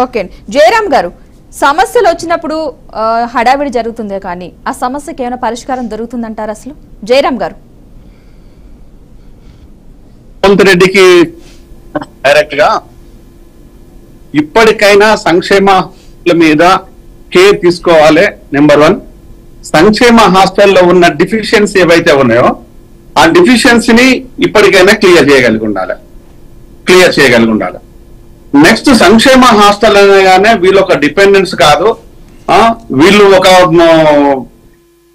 Okay Jayaram గారు, సమస్యలు వచ్చినప్పుడు హడావిడి జరుగుతుందే కానీ ఆ సమస్యకి ఏమైనా పరిష్కారం దొరుకుతుందంటారు అసలు? జయరామ్ గారు. రేవంత్ రెడ్డికి డైరెక్ట్ గా ఇప్పటికైనా సంక్షేమాల మీద కేర్ తీసుకోవాలి. నెంబర్ 1, సంక్షేమ హాస్టల్లో ఉన్న డిఫిషియన్సీ ఏవైతే ఉన్నాయో ఆ డిఫిషియన్సీని ఇప్పటికైనా క్లియర్ చేయగలిగి ఉండాలి. నెక్స్ట్, సంక్షేమ హాస్టల్ అనగానే వీళ్ళు ఒక డిపెండెన్స్ కాదు, వీళ్ళు ఒక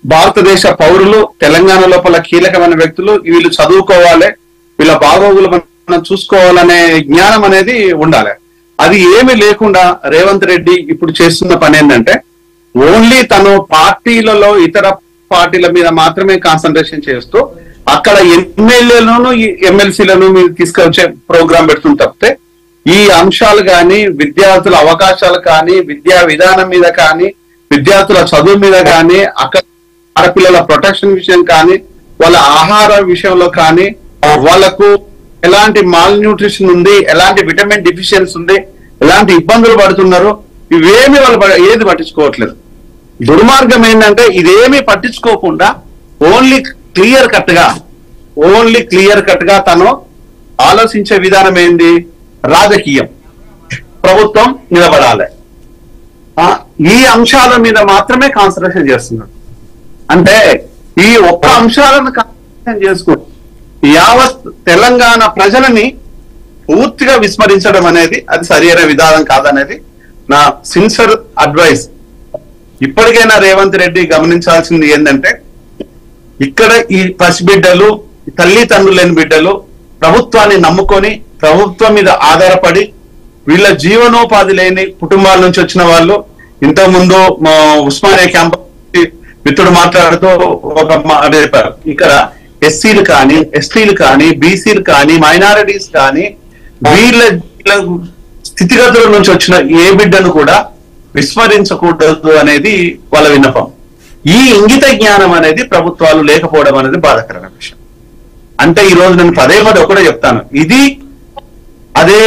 భారతదేశ పౌరులు, తెలంగాణ లోపల కీలకమైన వ్యక్తులు, వీళ్ళు చదువుకోవాలి, వీళ్ళ బాగోగులు మనం చూసుకోవాలనే జ్ఞానం అనేది ఉండాలి. అది ఏమీ లేకుండా రేవంత్ రెడ్డి ఇప్పుడు చేస్తున్న పని ఏంటంటే ఓన్లీ తను పార్టీలలో ఇతర పార్టీల మీద మాత్రమే కాన్సన్ట్రేషన్ చేస్తూ అక్కడ ఎమ్మెల్యేలను ఎమ్మెల్సీలను మీరు తీసుకొచ్చే ప్రోగ్రాం పెడుతుంది తప్పితే ఈ అంశాలు కానీ, విద్యార్థుల అవకాశాలు కానీ, విద్యా విధానం మీద కానీ, విద్యార్థుల చదువు మీద కానీ, అక్కడ ఆడపిల్లల ప్రొటెక్షన్ విషయం కానీ, వాళ్ళ ఆహార విషయంలో కానీ, వాళ్ళకు ఎలాంటి మాల్ న్యూట్రిషన్ ఉంది, ఎలాంటి విటమిన్ డిఫిషియన్సీ ఉంది, ఎలాంటి ఇబ్బందులు పడుతున్నారు, ఇవేమి వాళ్ళు ఏది పట్టించుకోవట్లేదు. దుర్మార్గం ఏంటంటే ఇదేమీ పట్టించుకోకుండా ఓన్లీ క్లియర్ కట్ గా తను ఆలోచించే విధానం ఏంది? రాజకీయం, ప్రభుత్వం నిలబడాలి, ఈ అంశాల మీద మాత్రమే కాన్సన్ట్రేషన్ చేస్తున్నాడు. అంటే ఈ ఒక్క అంశాలను కాన్సన్ట్రేషన్ చేసుకుంటూ యావత్ తెలంగాణ ప్రజలని పూర్తిగా విస్మరించడం అనేది అది సరైన విధానం కాదనేది నా సిన్సియర్ అడ్వైస్. ఇప్పటికైనా రేవంత్ రెడ్డి గమనించాల్సింది ఏంటంటే ఇక్కడ ఈ పసిబిడ్డలు, తల్లిదండ్రులు లేని బిడ్డలు ప్రభుత్వాన్ని నమ్ముకొని ప్రభుత్వం మీద ఆధారపడి వీళ్ళ జీవనోపాధి లేని కుటుంబాల నుంచి వచ్చిన వాళ్ళు, ఇంతకుముందు ఉస్మానియా క్యాంపస్ మిత్రుడు మాట్లాడుతూ ఒక మాట చెప్పారు, ఇక్కడ ఎస్సీలు కానీ, ఎస్టీలు కానీ, బీసీలు కానీ, మైనారిటీస్ కానీ వీళ్ళ స్థితిగతుల నుంచి వచ్చిన ఏ బిడ్డను కూడా విస్మరించకూడదు అనేది వాళ్ళ విన్నపం. ఈ ఇంగిత జ్ఞానం అనేది ప్రభుత్వాలు లేకపోవడం అనేది బాధాకరమైన విషయం. అంటే ఈ రోజు నేను పదే ఒకటే చెప్తాను, ఇది అదే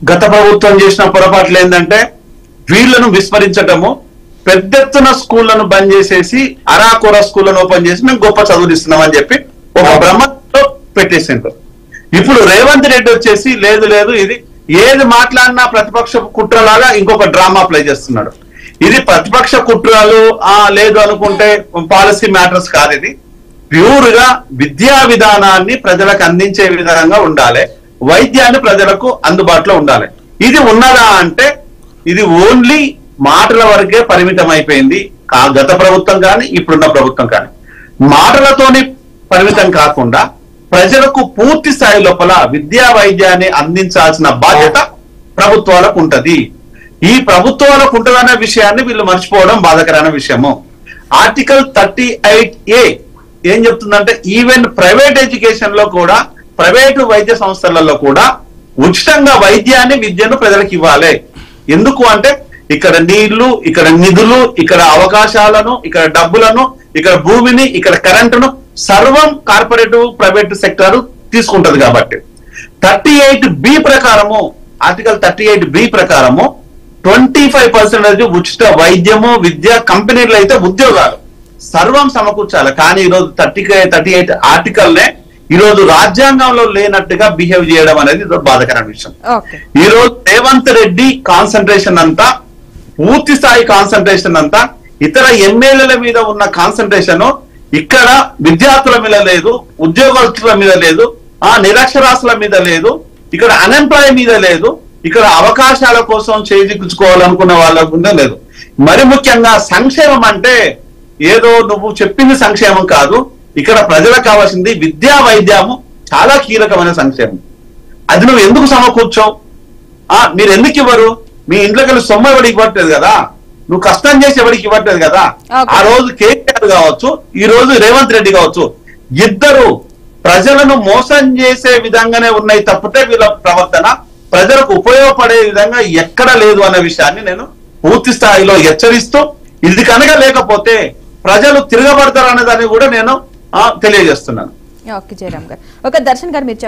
గత ప్రభుత్వం చేసిన పొరపాట్లు ఏంటంటే వీళ్లను విస్మరించటము, పెద్ద ఎత్తున స్కూళ్లను బంద్ చేసేసి అరాకొర స్కూళ్లను ఓపెన్ చేసి మేము గొప్ప చదువులిస్తున్నామని చెప్పి ఒక భ్రమతో పెట్టేసిండ్రు. ఇప్పుడు రేవంత్ రెడ్డి వచ్చేసి లేదు ఇది ఏది మాట్లాడినా ప్రతిపక్ష కుట్రలాగా ఇంకొక డ్రామా ప్లే చేస్తున్నాడు. ఇది ప్రతిపక్ష కుట్రలు లేదు అనుకుంటే పాలసీ మ్యాటర్స్ కాదు, ఇది ప్యూర్ గా విద్యా విధానాన్ని ప్రజలకు అందించే విధంగా ఉండాలి, వైద్యాన్ని ప్రజలకు అందుబాటులో ఉండాలి. ఇది ఉన్నదా అంటే ఇది ఓన్లీ మాటల వరకే పరిమితం అయిపోయింది. గత ప్రభుత్వం కానీ ఇప్పుడున్న ప్రభుత్వం కానీ మాటలతోని పరిమితం కాకుండా ప్రజలకు పూర్తి స్థాయి లోపల విద్యా వైద్యాన్ని అందించాల్సిన బాధ్యత ప్రభుత్వాలకు ఉంటది. ఈ ప్రభుత్వాలకు ఉంటదనే విషయాన్ని వీళ్ళు మర్చిపోవడం బాధాకరమైన విషయము. ఆర్టికల్ 38A ఏం చెప్తుందంటే ఈవెన్ ప్రైవేట్ ఎడ్యుకేషన్ లో కూడా, ప్రైవేటు వైద్య సంస్థలలో కూడా ఉచితంగా వైద్యాన్ని, విద్యను ప్రజలకు ఇవ్వాలి. ఎందుకు అంటే ఇక్కడ నీళ్లు, ఇక్కడ నిధులు, ఇక్కడ అవకాశాలను, ఇక్కడ డబ్బులను, ఇక్కడ భూమిని, ఇక్కడ కరెంటును సర్వం కార్పొరేటివ్ ప్రైవేట్ సెక్టర్ తీసుకుంటది. కాబట్టి 38B ప్రకారము, ఆర్టికల్ 38B ప్రకారము 25% ఉచిత వైద్యము, విద్య, కంపెనీలు అయితే ఉద్యోగాలు సర్వం సమకూర్చాలి. కానీ ఈరోజు 38 ఆర్టికల్ నే ఈరోజు రాజ్యాంగంలో లేనట్టుగా బిహేవ్ చేయడం అనేది బాధాకరమైన విషయం. ఈ రోజు రేవంత్ రెడ్డి కాన్సన్ట్రేషన్ అంతా, పూర్తి స్థాయి కాన్సన్ట్రేషన్ అంతా ఇతర ఎమ్మెల్యేల మీద ఉన్న కాన్సన్ట్రేషన్ ఇక్కడ విద్యార్థుల మీద లేదు, ఉద్యోగస్తుల మీద లేదు, నిరక్షరాస్యుల మీద లేదు, ఇక్కడ అన్ఎంప్లాయ్ మీద లేదు, ఇక్కడ అవకాశాల కోసం చేజిక్కించుకోవాలనుకున్న వాళ్ళ మీద లేదు. మరి ముఖ్యంగా సంక్షేమం అంటే ఏదో నువ్వు చెప్పింది సంక్షేమం కాదు, ఇక్కడ ప్రజలకు కావాల్సింది విద్యా వైద్యము చాలా కీలకమైన సంక్షేమం. అది నువ్వు ఎందుకు సమకూర్చావు? మీరు ఎందుకు ఇవ్వరు? మీ ఇంట్లోకి వెళ్ళి సొమ్ము ఎవరికి ఇవ్వట్లేదు కదా, నువ్వు కష్టం చేసి ఎవరికి ఇవ్వట్లేదు కదా. ఆ రోజు కేసీఆర్ కావచ్చు, ఈ రోజు రేవంత్ రెడ్డి కావచ్చు, ఇద్దరు ప్రజలను మోసం చేసే విధంగానే ఉన్నాయి తప్పితే వీళ్ళ ప్రవర్తన ప్రజలకు ఉపయోగపడే విధంగా ఎక్కడ లేదు అనే విషయాన్ని నేను పూర్తి స్థాయిలో హెచ్చరిస్తూ, ఇది కనుక లేకపోతే ప్రజలు తిరగబడతారు అనే దాన్ని కూడా నేను తెలియజేస్తున్నాను. ఓకే జయరామ్ గారు. ఒక దర్శన్ గారు మీరు